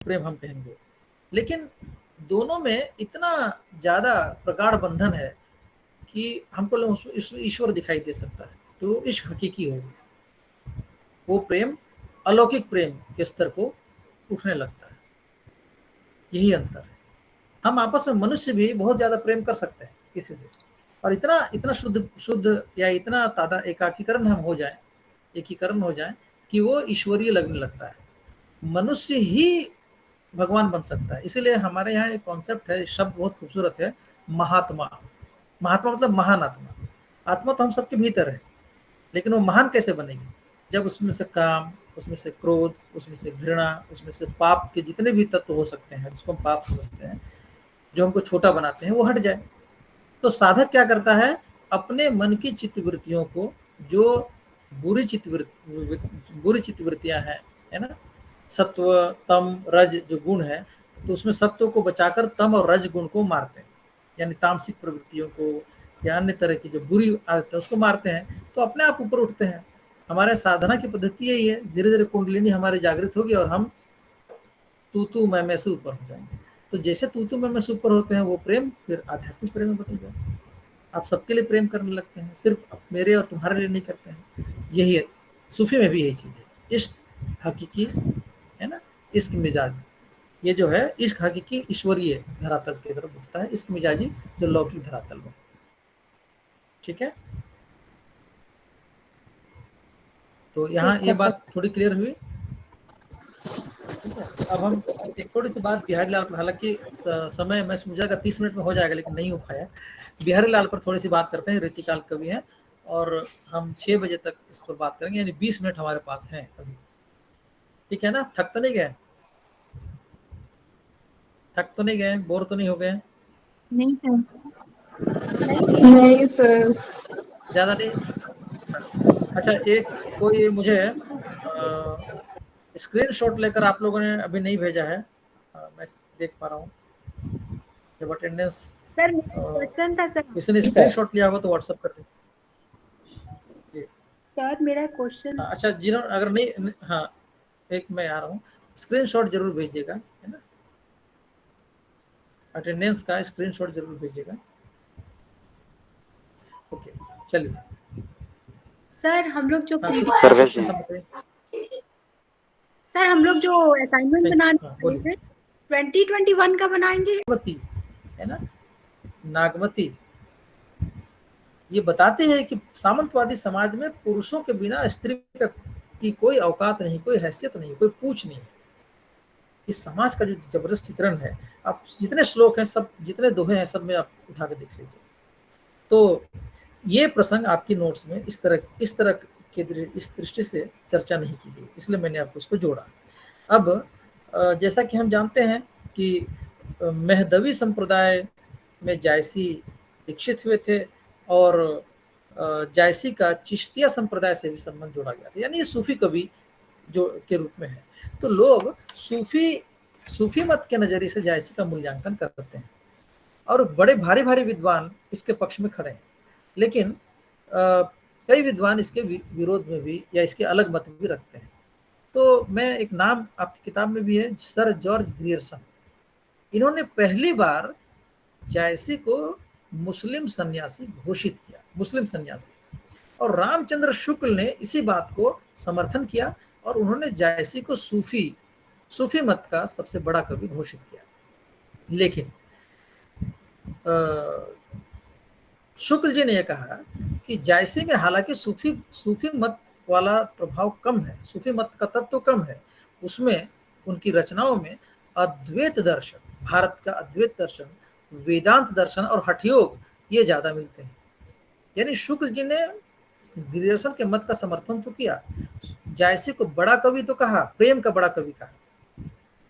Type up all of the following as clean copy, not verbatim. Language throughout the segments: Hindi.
प्रेम हम कहेंगे, लेकिन दोनों में इतना ज़्यादा प्रगाढ़ बंधन है कि हमको ईश्वर दिखाई दे सकता है, तो इश्क हकीकी हो गया। वो प्रेम अलौकिक प्रेम के स्तर को उठने लगता है, यही अंतर है। हम आपस में मनुष्य भी बहुत ज़्यादा प्रेम कर सकते हैं किसी से, और इतना इतना शुद्ध शुद्ध या इतना तादा एकाकीकरण हम हो जाए, एकीकरण हो जाए कि वो ईश्वरीय लगने लगता है। मनुष्य ही भगवान बन सकता है। इसीलिए हमारे यहाँ एक कॉन्सेप्ट है, शब्द बहुत खूबसूरत है, महात्मा। महात्मा मतलब महान आत्मा। आत्मा तो हम सबके भीतर है, लेकिन वो महान कैसे बनेगी? जब उसमें से काम, उसमें से क्रोध, उसमें से घृणा, उसमें से पाप के जितने भी तत्व हो सकते हैं जिसको हम पाप समझते हैं, जो हमको छोटा बनाते हैं, वो हट जाए। तो साधक क्या करता है? अपने मन की चित्तवृत्तियों को, जो बुरी चित्तवृत्तियां हैं, है ना, सत्व तम रज जो गुण है, तो उसमें सत्व को बचाकर तम और रज गुण को मारते हैं, यानी तामसिक प्रवृत्तियों को या अन्य तरह की जो बुरी आदतें उसको मारते हैं, तो अपने आप ऊपर उठते हैं। हमारे साधना की पद्धति यही है, धीरे धीरे कुंडलिनी हमारी जागृत होगी और हम तू मैं से ऊपर हो जाएंगे। तो जैसे तू मैं से ऊपर होते हैं, वो प्रेम फिर आध्यात्मिक प्रेम में बदल जाए। आप सबके लिए प्रेम करने लगते हैं, सिर्फ मेरे और तुम्हारे लिए नहीं करते हैं। यही है, सूफी में भी यही चीज़ है, इश्क हकीकी, है ना, इश्क मिजाजी। ये जो है इश्क हकीकी ईश्वरीय धरातल की तरफ उठता है, इश्क मिजाजी जो लौकिक धरातल में। ठीक है, तो यहाँ ठीक ये है सर। बात थोड़ी क्लियर हुई। ठीक है, अब हम एक थोड़ी सी बात बिहारी लाल पर, हालांकि समय मैं मुझे लगा 30 मिनट में हो जाएगा, लेकिन नहीं हो पाया। बिहारी लाल पर थोड़ी सी बात करते हैं, रीतिकाल कवि हैं, और हम 6 बजे तक इस पर बात करेंगे, यानी 20 मिनट हमारे पास हैं अभी। ठीक है ना, थक तो नहीं गए? थक तो नहीं गए? बोर तो नहीं हो गए? नहीं सर, नहीं सर। ज़्यादा नहीं? अच्छा, एक कोई मुझे स्क्रीनशॉट लेकर आप लोगों ने अभी नहीं भेजा है, मैं देख पा रहा हूँ। जब अटेंडेंस सर मेरा क्वेश्चन था सर। किसी ने स्क्रीनशॉट लिया होगा तो व्हाट्सएप कर दीजिए। सर मेरा क्वेश्चन। अच्छा, जिन्होंने अगर नहीं, हाँ, एक मैं आ रहा हूँ, स्क्रीनशॉट जरूर भेजिएगा, है ना, अटेंडेंस का स्क्रीनशॉट जरूर भेजिएगा। ओके, चलिए। सर हम लोग जो हाँ, कुछ प्रीवियस क्वेश्चन था, बताइए। सर हम लोग जो असाइनमेंट थैंक बनाने यू, हाँ वाले बोलिए। थे 2021 का बनाएंगे। नागमती, है ना, नागमती ये बताते हैं कि सामंतवादी समाज में पुरुषों के बिना स्त्री की कोई औकात नहीं, कोई हैसियत नहीं, कोई पूछ नहीं है। इस समाज का जो जबरदस्त चित्रण है, आप जितने श्लोक हैं, सब जितने दोहे हैं, सब में आप उठा के देख लीजिए। तो ये प्रसंग आपकी नोट्स में इस तरह के इस दृष्टि से चर्चा नहीं की गई, इसलिए मैंने आपको इसको जोड़ा। अब जैसा कि हम जानते हैं कि मेहदवी संप्रदाय में जायसी दीक्षित हुए थे, और जायसी का चिश्तिया संप्रदाय से भी संबंध जोड़ा गया था, यानी ये सूफी कवि जो के रूप में है। तो लोग सूफी मत के नजरिए से जायसी का मूल्यांकन करते हैं, और बड़े भारी भारी विद्वान इसके पक्ष में खड़े हैं, लेकिन कई विद्वान इसके विरोध में भी या इसके अलग मत भी रखते हैं। तो मैं एक नाम आपकी किताब में भी है, सर जॉर्ज ग्रियर्सन। इन्होंने पहली बार जायसी को मुस्लिम सन्यासी घोषित किया, मुस्लिम सन्यासी, और रामचंद्र शुक्ल ने इसी बात को समर्थन किया, और उन्होंने जायसी को सूफी मत का सबसे बड़ा कवि घोषित किया। लेकिन शुक्ल जी ने यह कहा कि जायसी में हालांकि सूफी मत वाला प्रभाव कम है, सूफी मत का तत्व कम है, उसमें उनकी रचनाओं में अद्वैत दर्शन, भारत का अद्वैत दर्शन, वेदांत दर्शन और हठयोग ये ज्यादा मिलते हैं। यानी शुक्ल जी ने ग्रियर्सन के मत का समर्थन तो किया, जायसी को बड़ा कवि तो कहा, प्रेम का बड़ा कवि कहा,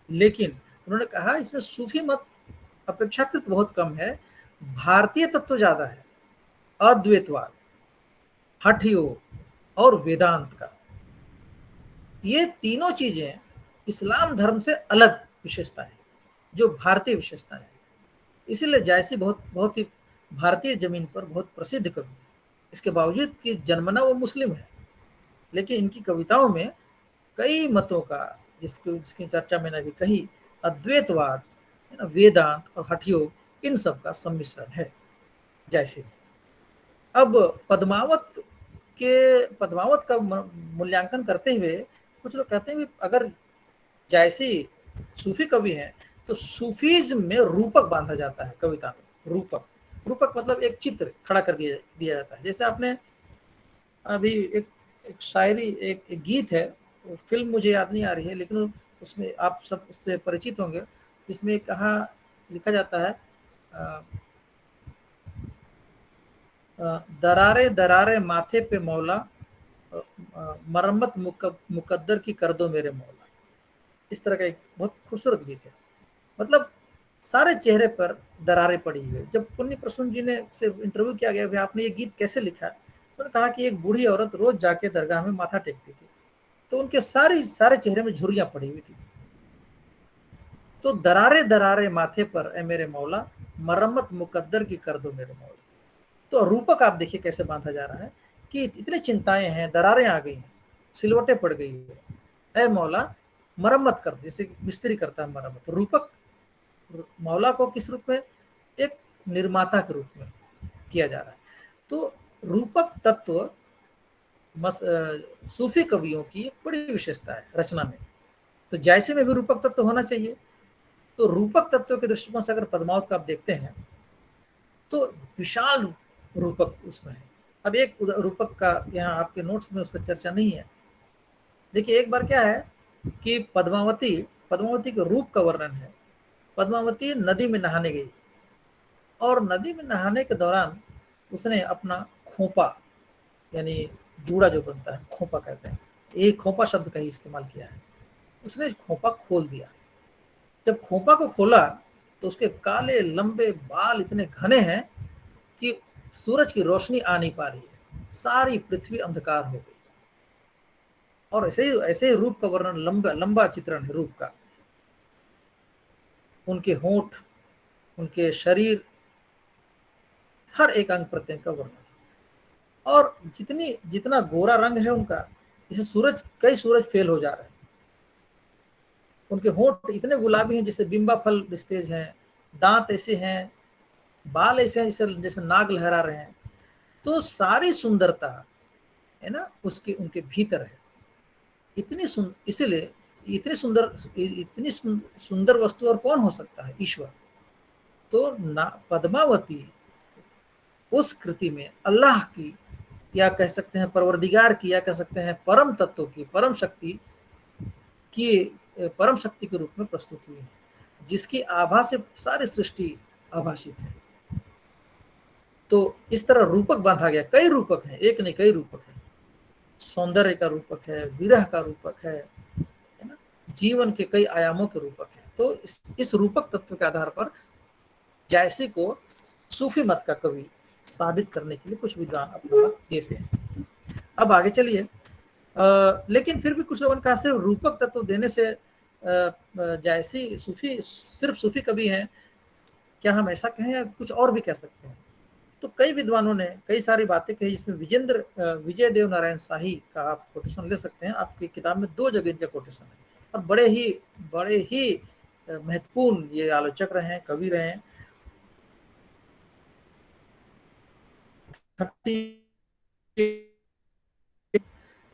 लेकिन उन्होंने कहा इसमें सूफी मत अपेक्षाकृत बहुत कम है, भारतीय तत्व ज्यादा है, अद्वैतवाद, हठ योग और वेदांत का। ये तीनों चीजें इस्लाम धर्म से अलग विशेषता है, जो भारतीय विशेषता है। इसीलिए जायसी बहुत बहुत ही भारतीय जमीन पर बहुत प्रसिद्ध कवि है। इसके बावजूद कि जन्मना वो मुस्लिम है, लेकिन इनकी कविताओं में कई मतों का, जिसकी चर्चा मैंने अभी कही, अद्वैतवाद, वेदांत और हठ योग, इन सब का सम्मिश्रण है जैसे। अब पद्मावत का मूल्यांकन करते हुए कुछ लोग कहते हैं कि अगर जैसी सूफी कवि हैं तो सूफीज्म में रूपक बांधा जाता है कविता में। रूपक रूपक मतलब एक चित्र खड़ा कर दिया जाता है। जैसे आपने अभी एक शायरी, एक गीत है, फिल्म मुझे याद नहीं आ रही है, लेकिन उसमें आप सब उससे परिचित होंगे, जिसमें कहा लिखा जाता है दरारे दरारे माथे पे मौला, मरम्मत मुकद्दर की कर दो मेरे मौला। इस तरह का एक बहुत खूबसूरत गीत है। मतलब सारे चेहरे पर दरारें पड़ी हुई है। जब पुण्य प्रसून जी ने से इंटरव्यू किया गया, आपने ये गीत कैसे लिखा, तो उन्होंने कहा कि एक बूढ़ी औरत रोज जाके दरगाह में माथा टेकती थी, तो उनके सारे चेहरे में झुर्रियां पड़ी हुई थी। तो दरारे दरारे माथे पर ए मेरे मौला, मरम्मत मुकद्दर की कर दो मेरे मौला। तो रूपक आप देखिए कैसे बांधा जा रहा है कि इतनी चिंताएं हैं, दरारें आ गई हैं, सिलवटें पड़ गई है, ए मौला मरम्मत कर, जैसे मिस्त्री करता है मरम्मत। रूपक मौला को किस रूप में, एक निर्माता के रूप में किया जा रहा है। तो रूपक तत्व सूफी कवियों की एक बड़ी विशेषता है रचना में। तो जैसे में भी रूपक तत्व होना चाहिए। तो रूपक तत्व के दृष्टिकोण से अगर पद्मावत को आप देखते हैं तो विशाल रूपक उसमें है। अब एक रूपक का यहाँ आपके नोट्स में उसका चर्चा नहीं है। देखिए एक बार क्या है कि पद्मावती के रूप का वर्णन है। पद्मावती नदी में नहाने गई और नदी में नहाने के दौरान उसने अपना खोपा, यानी जूड़ा जो बनता है खोपा कहते हैं, एक खोपा शब्द का ही इस्तेमाल किया है। उसने खोपा खोल दिया। जब खोपा को खोला तो उसके काले लंबे बाल इतने घने हैं कि सूरज की रोशनी आ नहीं पा रही है, सारी पृथ्वी अंधकार हो गई। और ऐसे ही रूप का वर्णन, लंबा चित्रण है रूप का। उनके होंठ, उनके शरीर, हर एक अंग प्रत्यंग का वर्णन है। और जितना गोरा रंग है उनका, जैसे कई सूरज फेल हो जा रहे हैं। उनके होंठ इतने गुलाबी हैं जैसे बिंबा फल निस्तेज हैं, दांत ऐसे हैं, बाल ऐसे हैं जैसे नाग लहरा रहे हैं। तो सारी सुंदरता है ना उसके उनके भीतर है। इसीलिए इतनी सुंदर वस्तु और कौन हो सकता है, ईश्वर। तो पद्मावती उस कृति में अल्लाह की, या कह सकते हैं परवरदिगार की, या कह सकते हैं परम तत्व की, परम शक्ति के रूप में प्रस्तुत हुई है, जिसकी आभा से सारी सृष्टि आभाषित है। तो इस तरह रूपक बांधा गया। कई रूपक हैं, एक नहीं कई रूपक हैं। सौंदर्य का रूपक है, विरह का रूपक है ना, जीवन के कई आयामों के रूपक है। तो इस रूपक तत्व के आधार पर जायसी को सूफी मत का कवि साबित करने के लिए कुछ विद्वान अपना मत देते हैं। अब आगे चलिए। लेकिन फिर भी कुछ लोगों ने कहा सिर्फ रूपक तत्व देने से जायसी सिर्फ सूफी कवि हैं, क्या हम ऐसा कहें या कुछ और भी कह सकते हैं? तो कई विद्वानों ने कई सारी बातें कही, जिसमें विजय देव नारायण शाही का आप कोटेशन ले सकते हैं। आपकी किताब में 2 जगह इनका कोटेशन है, और बड़े ही महत्वपूर्ण ये आलोचक रहे हैं, कवि रहे हैं।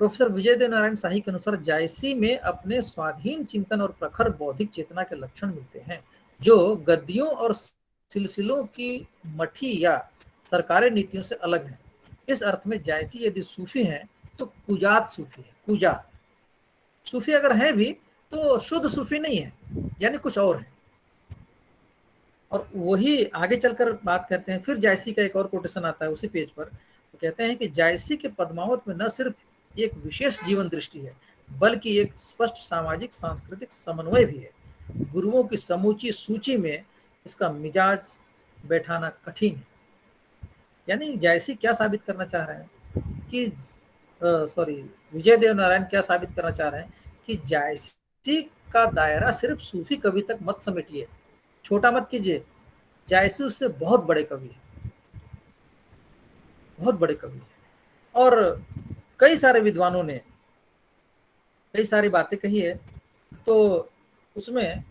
प्रोफेसर विजय देव नारायण शाही के अनुसार जायसी में अपने स्वाधीन चिंतन और प्रखर बौद्धिक चेतना के लक्षण मिलते हैं, जो गद्दियों और सिलसिलों की मठी या सरकारी नीतियों से अलग है। इस अर्थ में जायसी यदि सूफी हैं तो कुजात सूफी है। कुजात सूफी अगर है भी तो शुद्ध सूफी नहीं है, यानी कुछ और है। और वही आगे चलकर बात करते हैं। फिर जायसी का एक और कोटेशन आता है उसी पेज पर, तो कहते हैं कि जायसी के पद्मावत में न सिर्फ एक विशेष जीवन दृष्टि है, बल्कि एक स्पष्ट सामाजिक सांस्कृतिक समन्वय भी है। गुरुओं की समूची सूची में इसका मिजाज बैठाना कठिन है। यानी जायसी क्या साबित करना चाह रहे हैं कि विजय देव नारायण क्या साबित करना चाह रहे हैं कि जायसी का दायरा सिर्फ सूफी कवि तक मत समेटिए, छोटा मत कीजिए। जायसी उससे बहुत बड़े कवि है, बहुत बड़े कवि है। और कई सारे विद्वानों ने कई सारी बातें कही है। तो उसमें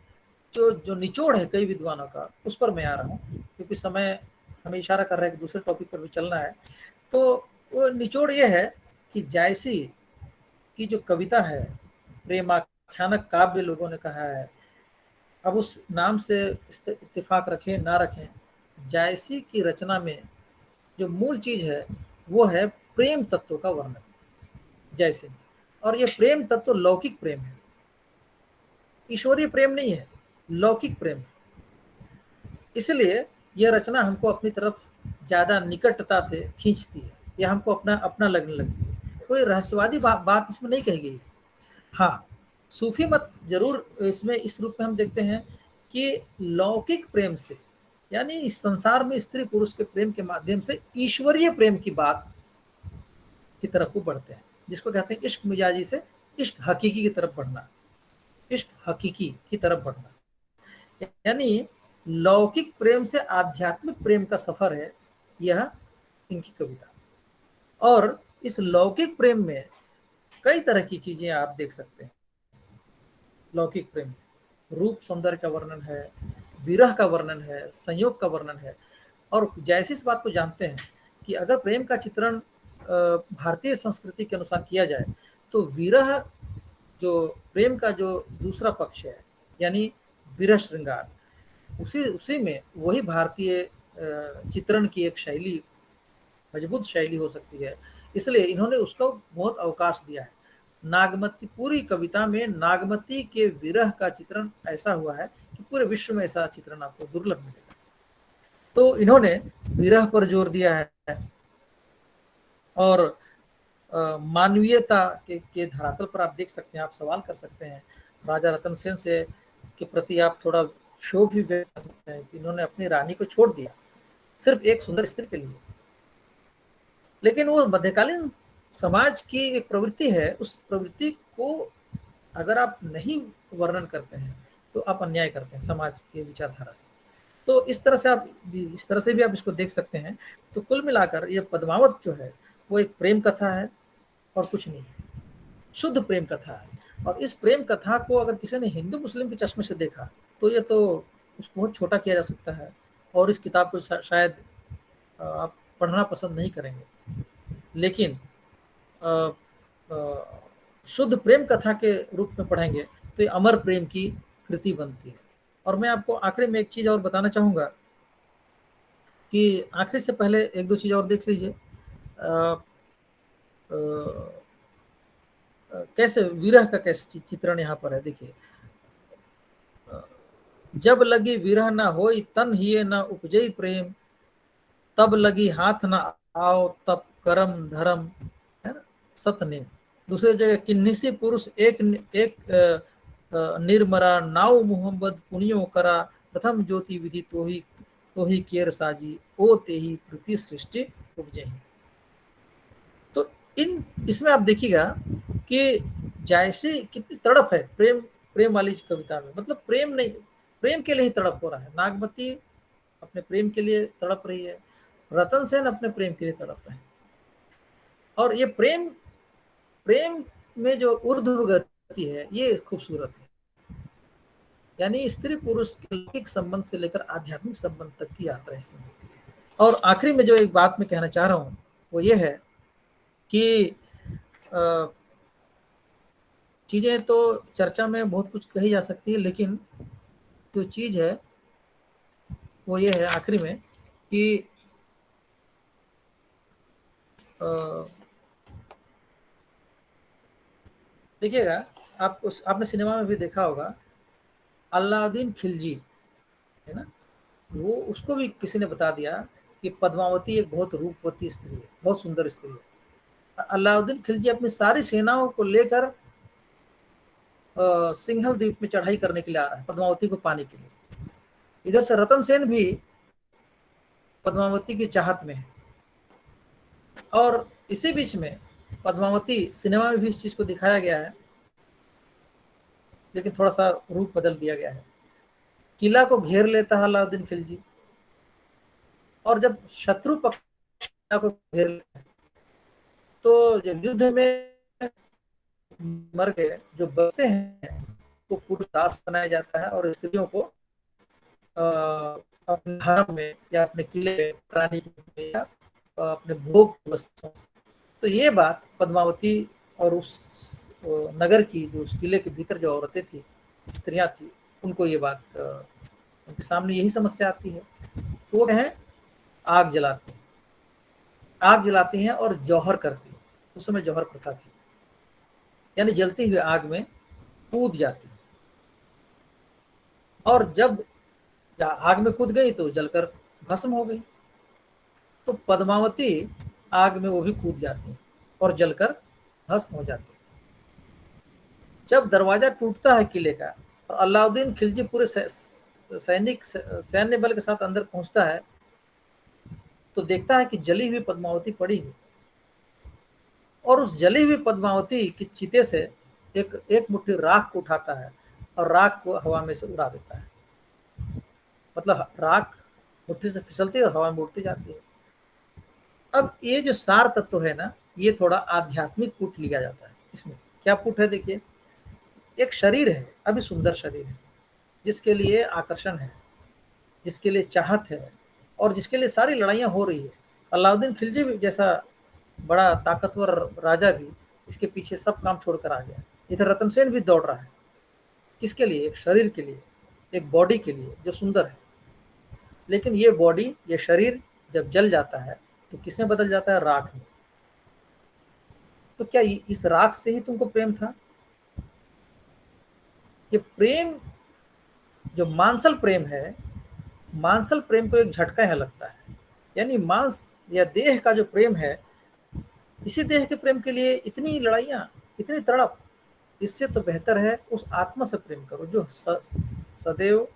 जो निचोड़ है कई विद्वानों का, उस पर मैं आ रहा हूँ, क्योंकि समय हमें इशारा कर रहा है कि दूसरे टॉपिक पर भी चलना है। तो वो निचोड़ ये है कि जायसी की जो कविता है, प्रेमाख्यानक काव्य लोगों ने कहा है, अब उस नाम से इत्तेफाक रखें ना रखें, जायसी की रचना में जो मूल चीज है वो है प्रेम तत्व का वर्णन जैसे में। और ये प्रेम तत्व लौकिक प्रेम है, ईश्वरीय प्रेम नहीं है, लौकिक प्रेम है। इसलिए यह रचना हमको अपनी तरफ ज्यादा निकटता से खींचती है, या हमको अपना अपना लगने लगती है। कोई रहस्यवादी बात इसमें नहीं कही गई है। हाँ, सूफी मत जरूर इसमें इस रूप में हम देखते हैं कि लौकिक प्रेम से, यानी इस संसार में स्त्री पुरुष के प्रेम के माध्यम से ईश्वरीय प्रेम की बात की तरफ वो बढ़ते हैं, जिसको कहते हैं इश्क मिजाजी से इश्क हकीकी की तरफ बढ़ना, इश्क हकीकी की तरफ बढ़ना। यानी लौकिक प्रेम से आध्यात्मिक प्रेम का सफर है यह इनकी कविता। और इस लौकिक प्रेम में कई तरह की चीजें आप देख सकते हैं। लौकिक प्रेम में रूप सौंदर्य का वर्णन है, विरह का वर्णन है, संयोग का वर्णन है। और जैसे इस बात को जानते हैं कि अगर प्रेम का चित्रण भारतीय संस्कृति के अनुसार किया जाए तो विरह, जो प्रेम का जो दूसरा पक्ष है, यानी विरह श्रृंगार, उसी में वही भारतीय चित्रण की एक शैली, मजबूत शैली हो सकती है। इसलिए इन्होंने उसको बहुत अवकाश दिया है। नागमती, पूरी कविता में नागमती के विरह का चित्रण ऐसा हुआ है कि पूरे विश्व में ऐसा चित्रण आपको दुर्लभ मिलेगा। तो इन्होंने विरह पर जोर दिया है और मानवीयता के धरातल पर आप देख सकते हैं, आप सवाल कर सकते हैं राजा रतन सेन से के प्रति, आप थोड़ा क्षोभ भी व्यक्त कर सकते हैं कि इन्होंने अपनी रानी को छोड़ दिया सिर्फ एक सुंदर स्त्री के लिए। लेकिन वो मध्यकालीन समाज की एक प्रवृत्ति है, उस प्रवृत्ति को अगर आप नहीं वर्णन करते हैं तो आप अन्याय करते हैं समाज के विचारधारा से। तो इस तरह से भी आप इसको देख सकते हैं। तो कुल मिलाकर ये पद्मावत जो है वो एक प्रेम कथा है और कुछ नहीं है, शुद्ध प्रेम कथा है। और इस प्रेम कथा को अगर किसी ने हिंदू मुस्लिम के चश्मे से देखा तो ये तो उसको बहुत छोटा किया जा सकता है, और इस किताब को शायद आप पढ़ना पसंद नहीं करेंगे। लेकिन शुद्ध प्रेम कथा के रूप में पढ़ेंगे तो ये अमर प्रेम की कृति बनती है। और मैं आपको आखिरी में एक चीज और बताना चाहूंगा कि आखिरी से पहले एक दो चीज और देख लीजिए। कैसे विरह का कैसे चित्रण यहाँ पर है, देखिए। जब लगी विरह न होई तन हिये न उपजई प्रेम, तब लगी हाथ न आओ तब करम धर्म, है ना, सतने। दूसरी जगह किन्निसी पुरुष एक निर्मरा नाव मोहम्मद पुनियो करा, प्रथम ज्योति विधि तोही केर साजी, ओ तेही प्रति सृष्टि उपजही। तो इसमें आप देखिएगा कि जैसे कितनी तड़प है प्रेम वाली कविता में। मतलब प्रेम के लिए ही तड़प हो रहा है। नागमती अपने प्रेम के लिए तड़प रही है, रतन सेन अपने प्रेम के लिए तड़प रहे हैं। और ये प्रेम में जो ऊर्ध्व गति है ये खूबसूरत है। यानी स्त्री पुरुष के लौकिक संबंध से लेकर आध्यात्मिक संबंध तक की यात्रा इसमें होती है। और आखिरी में जो एक बात मैं कहना चाह रहा हूं वो ये है कि चीजें तो चर्चा में बहुत कुछ कही जा सकती है, लेकिन जो चीज है वो ये है आखिरी में कि देखिएगा, आपने सिनेमा में भी देखा होगा अलाउद्दीन खिलजी, है ना, वो उसको भी किसी ने बता दिया कि पद्मावती एक बहुत रूपवती स्त्री है, बहुत सुंदर स्त्री है। अलाउद्दीन खिलजी अपनी सारी सेनाओं को लेकर सिंघल द्वीप में चढ़ाई करने के लिए आ रहा है पद्मावती को पाने के लिए। इधर से रतन सेन भी पद्मावती की चाहत में है। और इसी बीच में पद्मावती, सिनेमा में भी इस चीज को दिखाया गया है लेकिन थोड़ा सा रूप बदल दिया गया है। किला को घेर लेता है अलाउद्दीन खिलजी, और जब शत्रु पक्ष को घेर लेता है तो जब युद्ध में मर गए जो बचते हैं को पुरुष दास बनाया जाता है और स्त्रियों को अपने हरम में या अपने किले में रानी में या अपने भोग वस्तु। तो ये बात पद्मावती और उस नगर की जो उस किले के भीतर जो औरतें थी, स्त्रियां थी, उनको ये बात उनके सामने यही समस्या आती है। तो वो है आग जलाती हैं, आग जलाती हैं और जौहर करती हैं। उस समय जौहर प्रथा थी, यानी जलती हुई आग में कूद जाती है और जब आग में कूद गई तो जलकर भस्म हो गई। तो पद्मावती आग में वो भी कूद जाती है और जलकर भस्म हो जाती है। जब दरवाजा टूटता है किले का और अलाउद्दीन खिलजी पूरे सैन्य बल के साथ अंदर पहुंचता है तो देखता है कि जली हुई पद्मावती पड़ी है और उस जली हुई पद्मावती की चिते से एक मुट्ठी राख को उठाता है और राख को हवा में से उड़ा देता है। मतलब राख मुट्ठी से फिसलती है और हवा में उड़ती जाती है। अब ये जो सार तत्व है ना, ये थोड़ा आध्यात्मिक पुट लिया जाता है। इसमें क्या पुट है? देखिए, एक शरीर है, अभी सुंदर शरीर है, जिसके लिए आकर्षण है, जिसके लिए चाहत है और जिसके लिए सारी लड़ाइयाँ हो रही है। अलाउद्दीन खिलजी भी जैसा बड़ा ताकतवर राजा भी इसके पीछे सब काम छोड़कर आ गया। इधर रतन सेन भी दौड़ रहा है, किसके लिए? एक शरीर के लिए, एक बॉडी के लिए जो सुंदर है। लेकिन ये बॉडी, ये शरीर जब जल जाता है तो किसमें बदल जाता है? राख में। तो क्या इस राख से ही तुमको प्रेम था? ये प्रेम जो मांसल प्रेम है, मांसल प्रेम को एक झटका यहाँ लगता है। यानी मांस या देह का जो प्रेम है, इसी देह के प्रेम के लिए इतनी लड़ाइयाँ, इतनी तड़प। इससे तो बेहतर है उस आत्मा से प्रेम करो जो सदैव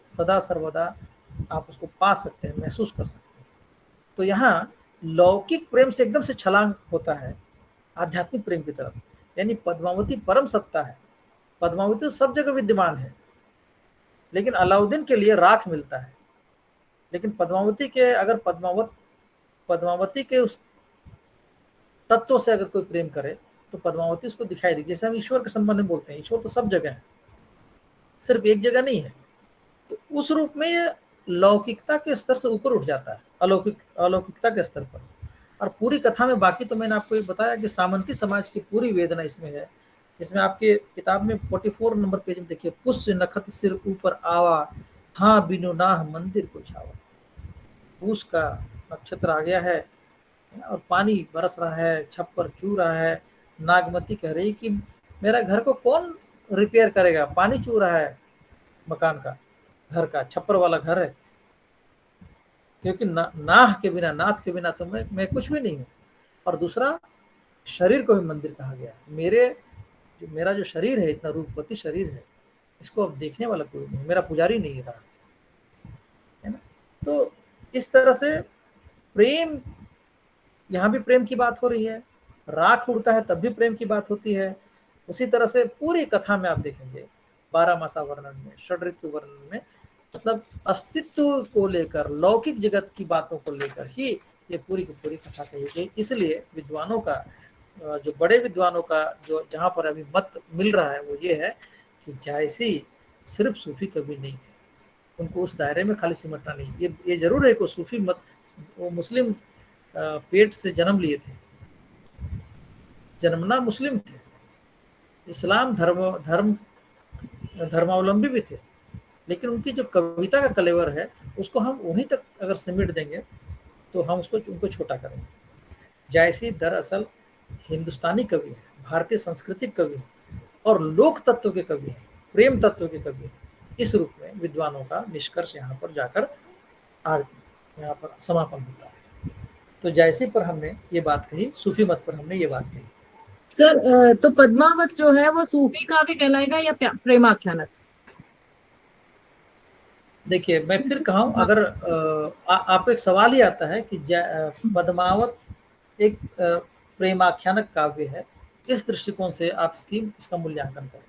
सदा सर्वदा आप उसको पा सकते हैं, महसूस कर सकते हैं। तो यहाँ लौकिक प्रेम से एकदम से छलांग होता है आध्यात्मिक प्रेम की तरफ। यानी पद्मावती परम सत्ता है, पद्मावती सब जगह विद्यमान है, लेकिन अलाउद्दीन के लिए राख मिलता है। लेकिन पद्मावती के अगर पद्मावती के उस तत्व से अगर कोई प्रेम करे तो पद्मावती उसको दिखाई देगी। जैसे हम ईश्वर के संबंध में बोलते हैं, ईश्वर तो सब जगह है, सिर्फ एक जगह नहीं है। तो उस रूप में ये लौकिकता के स्तर से ऊपर उठ जाता है, अलौकिकता के स्तर पर। और पूरी कथा में बाकी तो मैंने आपको ये बताया कि सामंती समाज की पूरी वेदना इसमें है। इसमें आपके किताब में 44 नंबर पेज में देखिए, पुष्य नखत सिर ऊपर आवा, हाँ बिनु नाह मंदिर को छावा। पूष का नक्षत्र आ गया है और पानी बरस रहा है, छप्पर चू रहा है। नागमती कह रही कि मेरा घर को कौन रिपेयर करेगा, पानी चू रहा है मकान का, घर का छप्पर वाला घर है। क्योंकि नाह के बिना, नाथ के बिना तो मैं कुछ भी नहीं हूँ। और दूसरा, शरीर को भी मंदिर कहा गया है। मेरा जो शरीर है, इतना रूपवती शरीर है, इसको अब देखने वाला कोई नहीं, मेरा पुजारी नहीं रहा है ना। तो इस तरह से प्रेम, यहाँ भी प्रेम की बात हो रही है, राख उड़ता है तब भी प्रेम की बात होती है। उसी तरह से पूरी कथा में आप देखेंगे 12 मासा वर्णन में, षड ऋतु वर्णन में, मतलब अस्तित्व को लेकर, लौकिक जगत की बातों को लेकर ही ये पूरी की पूरी कथा कही गई। इसलिए विद्वानों का, जो बड़े विद्वानों का जो जहाँ पर अभी मत मिल रहा है वो ये है कि जायसी सिर्फ सूफी कभी नहीं थे, उनको उस दायरे में खाली सिमटना नहीं। ये जरूर है कि सूफी मत, वो मुस्लिम पेट से जन्म लिए थे, जन्मना मुस्लिम थे, इस्लाम धर्मावलंबी भी थे, लेकिन उनकी जो कविता का कलेवर है उसको हम वहीं तक अगर सिमट देंगे तो हम उनको छोटा करेंगे। जायसी दरअसल हिंदुस्तानी कवि है, भारतीय सांस्कृतिक कवि है और लोक तत्व के कवि हैं, प्रेम तत्व के कवि हैं। इस रूप में विद्वानों का निष्कर्ष यहाँ पर जाकर यहाँ पर समापन होता है। तो जायसी पर हमने ये बात कही, सूफी मत पर हमने ये बात कही। सर, तो पद्मावत जो है वो सूफी काव्य कहलाएगा या प्रेमाख्यानक? देखिए, मैं फिर कहूँ, अगर आपको एक सवाल ही आता है कि पद्मावत एक प्रेमाख्यानक काव्य है, इस दृष्टिकोण से आप इसका मूल्यांकन करें।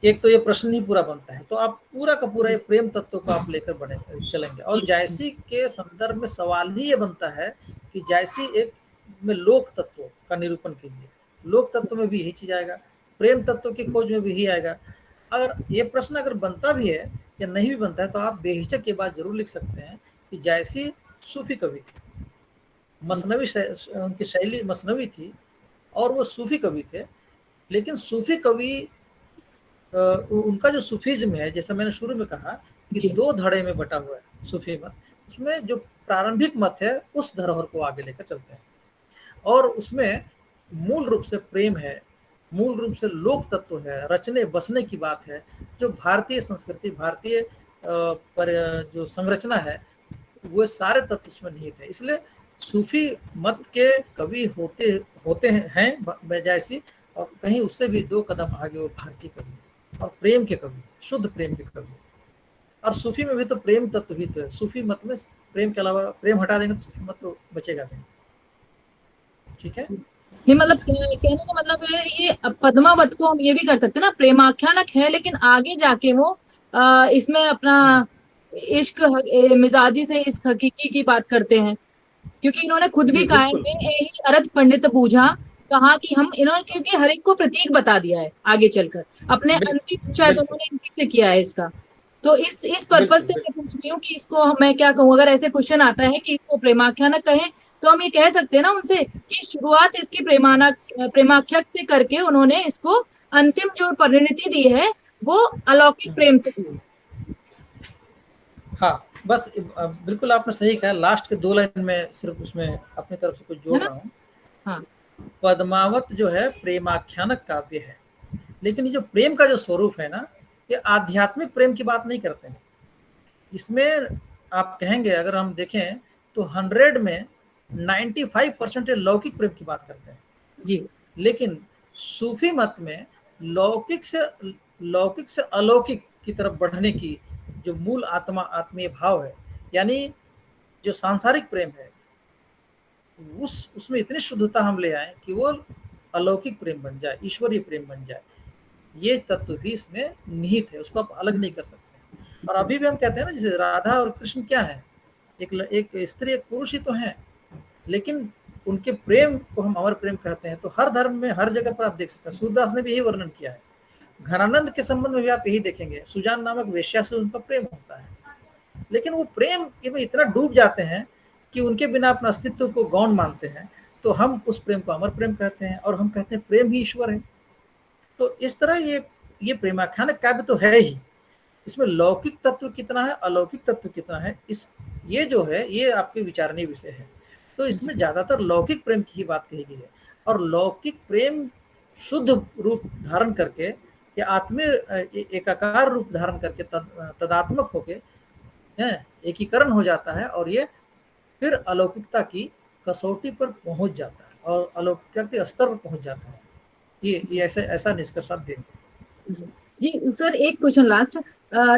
एक तो ये प्रश्न ही पूरा बनता है, तो आप पूरा का पूरा ये प्रेम तत्व को आप लेकर चलेंगे। और जायसी के संदर्भ में सवाल ही ये बनता है कि जायसी एक में लोक तत्व का निरूपण कीजिए। लोक तत्व में भी यही चीज आएगा प्रेम तत्व की खोज में भी ही आएगा। अगर ये प्रश्न अगर बनता भी है या नहीं भी बनता है तो आप बेहिचक ये बात जरूर लिख सकते हैं कि जैसी सूफी कवि थे, मसनवी उनकी शैली मसनवी थी और वो सूफी कवि थे, लेकिन सूफी कवि उनका जो सूफीज्म है, जैसा मैंने शुरू में कहा कि जी। 2 धड़े में बटा हुआ है सूफी मत। उसमें जो प्रारंभिक मत है उस धरोहर को आगे लेकर चलते हैं और उसमें मूल रूप से प्रेम है, मूल रूप से लोक तत्व है, रचने बसने की बात है, जो भारतीय संस्कृति, भारतीय पर जो संरचना है वो सारे तत्व उसमें निहित है। इसलिए सूफी मत के कवि होते हैं बजायसी, और कहीं उससे भी 2 कदम आगे वो भारतीय कवि है और प्रेम के कवि, शुद्ध प्रेम के कवि। और सूफी में भी तो प्रेम तत्व भी तो है। सूफी मत में प्रेम के अलावा, प्रेम हटा देंगे तो सूफी मत तो बचेगा नहीं। ठीक है, नहीं मतलब कहने का मतलब है ये पद्मावत को हम ये भी कर सकते हैं ना, प्रेमाख्यानक है लेकिन आगे जाके वो इसमें अपना इश्क मिजाजी से इस हकीकी की बात करते हैं, क्योंकि इन्होंने खुद भी जी कहा है बिल्कुल। कि यही अरथ पंडित बूझा, कहा कि हम इन्होंने, क्योंकि हर एक को प्रतीक बता दिया है आगे चलकर, अपने अंतिम शायद बिल्कुल उन्होंने इसी से किया है इसका। तो इस पर्पज बिल्कुल से मैं बिल्कुल। पूछ रही हूँ कि इसको मैं क्या कहूँ, अगर ऐसे क्वेश्चन आता है कि इसको प्रेमाख्यानक कहें तो हम ये कह सकते हैं ना उनसे कि शुरुआत इसकी प्रेमाख्यक से करके उन्होंने इसको अंतिम जो परिणति दी है वो अलौकिक प्रेम से दी है। हाँ बस बिल्कुल आपने सही कहा। लास्ट के 2 लाइन में सिर्फ उसमें अपनी तरफ से कुछ है जोड़ ना? रहा हूँ। हाँ पद्मावत जो है प्रेमाख्यानक काव्य है, लेकिन ये जो प्रेम का जो स्वरूप है ना, ये आध्यात्मिक प्रेम की बात नहीं करते हैं। इसमें आप कहेंगे, अगर हम देखें तो 100 में 95% लौकिक प्रेम की बात करते हैं जी लेकिन सूफी मत में लौकिक से अलौकिक की तरफ बढ़ने की जो मूल आत्मीय भाव है, यानी जो सांसारिक प्रेम है, उसमें इतनी शुद्धता हम ले आए कि वो अलौकिक प्रेम बन जाए, ईश्वरीय प्रेम बन जाए। ये तत्व भी इसमें निहित है, उसको आप अलग नहीं कर सकते। और अभी भी हम कहते हैं ना, जैसे राधा और कृष्ण क्या है, एक स्त्री एक पुरुष ही तो हैं, लेकिन उनके प्रेम को हम अमर प्रेम कहते हैं। तो हर धर्म में हर जगह पर आप देख सकते हैं, सूरदास ने भी यही वर्णन किया है। घनानंद के संबंध में भी आप यही देखेंगे, सुजान नामक वेश्या से उनका प्रेम होता है, लेकिन वो प्रेम में इतना डूब जाते हैं कि उनके बिना अपना अस्तित्व को गौण मानते हैं। तो हम उस प्रेम को अमर प्रेम कहते हैं और हम कहते हैं प्रेम ही ईश्वर है। तो इस तरह ये प्रेमाख्यान काव्य तो है ही, इसमें लौकिक तत्व कितना है, अलौकिक तत्व कितना है, इस ये जो है ये आपके विचारणीय विषय है। तो इसमें ज्यादातर लौकिक प्रेम की ही बात कही गई है, और लौकिक प्रेम शुद्ध रूप धारण करके या आत्मीय एकाकार रूप धारण करके तदात्मक होके एकीकरण हो जाता है, और ये फिर अलौकिकता की कसौटी पर पहुंच जाता है और अलौकिकता के स्तर पर पहुंच जाता है। ये ऐसा निष्कर्ष आप देंगे। जी सर, एक क्वेश्चन लास्ट,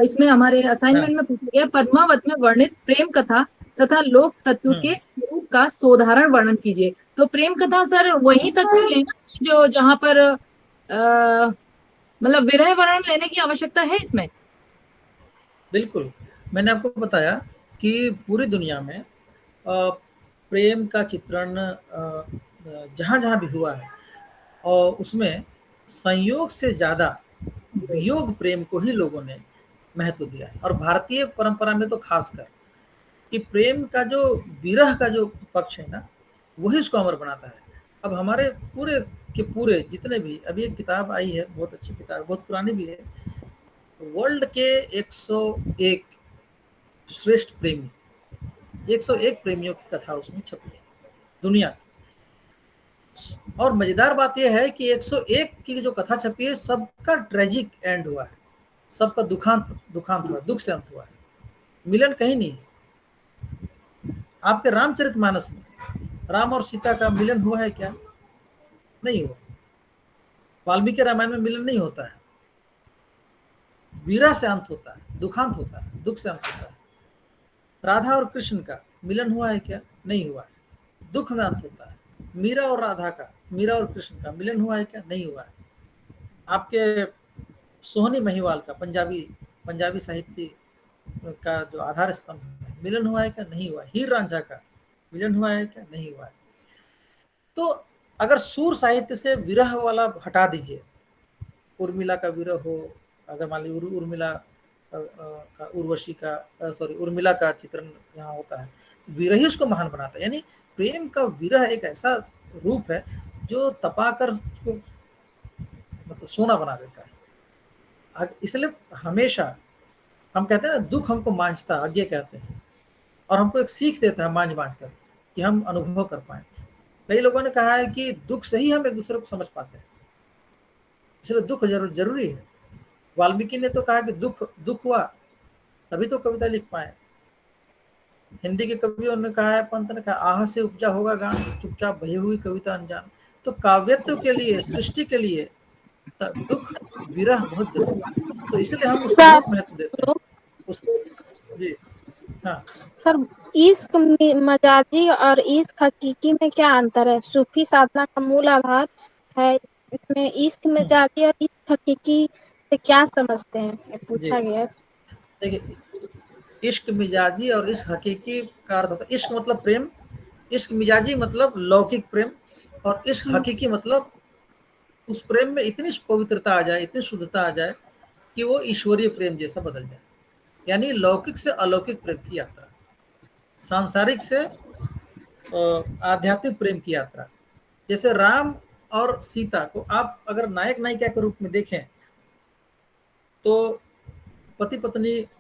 इसमें हमारे असाइनमेंट में पूछा गया, पद्मावत में वर्णित प्रेम कथा तथा लोक तत्व के स्वरूप का सोधारण वर्णन कीजिए। तो प्रेम कथा सर वहीं तक क्यों लेना जो जहां पर मतलब विरह वर्णन लेने की आवश्यकता है इसमें? बिल्कुल, मैंने आपको बताया कि पूरी दुनिया में प्रेम का चित्रण जहाँ जहाँ भी हुआ है, और उसमें संयोग से ज्यादा वियोग प्रेम को ही लोगों ने महत्व दिया है। और भारतीय परंपरा में तो खासकर कि प्रेम का जो विरह का जो पक्ष है ना, वही उसको अमर बनाता है। अब हमारे पूरे के पूरे जितने भी, अभी एक किताब आई है, बहुत अच्छी किताब, बहुत पुरानी भी है, वर्ल्ड के 101 श्रेष्ठ प्रेमी, 101 प्रेमियों की कथा उसमें छपी है दुनिया की। और मजेदार बात यह है कि 101 की जो कथा छपी है सबका ट्रेजिक एंड हुआ है, सबका दुखांत हुआ, दुख से अंत हुआ है, मिलन कहीं नहीं है। आपके रामचरितमानस में राम और सीता का मिलन हुआ है क्या? नहीं हुआ। वाल्मीकि रामायण में मिलन नहीं होता है, वीरा से अंत होता है, दुखांत होता है, दुख से अंत होता है। राधा और कृष्ण का मिलन हुआ है क्या? नहीं हुआ है, दुख में अंत होता है। मीरा और राधा का, मीरा और कृष्ण का मिलन हुआ है क्या? नहीं हुआ है। आपके सोहनी महिवाल का, पंजाबी साहित्य का जो आधार स्तंभ है, मिलन हुआ है क्या? नहीं हुआ है। हीर रांझा का मिलन हुआ है क्या? नहीं हुआ है। तो अगर सूर साहित्य से विरह वाला हटा दीजिए उर्मिला का विरह हो, अगर मान ली उर्मिला का उर्वशी का सॉरी उर्मिला का चित्रण यहाँ होता है, विरह ही उसको महान बनाता है। यानी प्रेम का विरह एक ऐसा रूप है जो तपाकर उसको मतलब सोना बना देता है। इसलिए हमेशा हम कहते हैं ना, दुख हमको मांझता, आज्ञा कहते हैं, और हमको एक सीख देता है मांझ कर कि हम अनुभव कर पाए। कई लोगों ने कहा है कि दुख से ही हम एक दूसरे को समझ पाते हैं, इसलिए दुख जरूरी है। वाल्मीकि ने तो कहा कि दुख हुआ तभी तो कविता लिख पाए। हिंदी के कवियों ने कहा है, पंत ने कहा, आह से उपजा होगा गान, चुपचाप भई हुई कविता अनजान। तो काव्यत्व के लिए, सृष्टि के लिए दुख विरह बहुत जरूरी है, तो इसलिए हम उसको बहुत महत्व देते हैं जी। हाँ सर, इश्क मजाजी और इश्क हकीकी में क्या अंतर है? सूफी साधना का मूल आधार है, इसमें इश्क मजाजी और इश्क हकीकी से क्या समझते हैं, पूछा गया। देखिए, इश्क मिजाजी और इश्क हकीकी का अर्थ होता है, इश्क मतलब प्रेम, इश्क मिजाजी मतलब लौकिक प्रेम, और इश्क हकीकी मतलब उस प्रेम में इतनी पवित्रता आ जाए, इतनी शुद्धता आ जाए कि वो ईश्वरीय प्रेम जैसा बदल जाए। यानी लौकिक से अलौकिक प्रेम की यात्रा, सांसारिक से आध्यात्मिक प्रेम की यात्रा। जैसे राम और सीता को आप अगर नायक नायिका के रूप में देखें तो पति पत्नी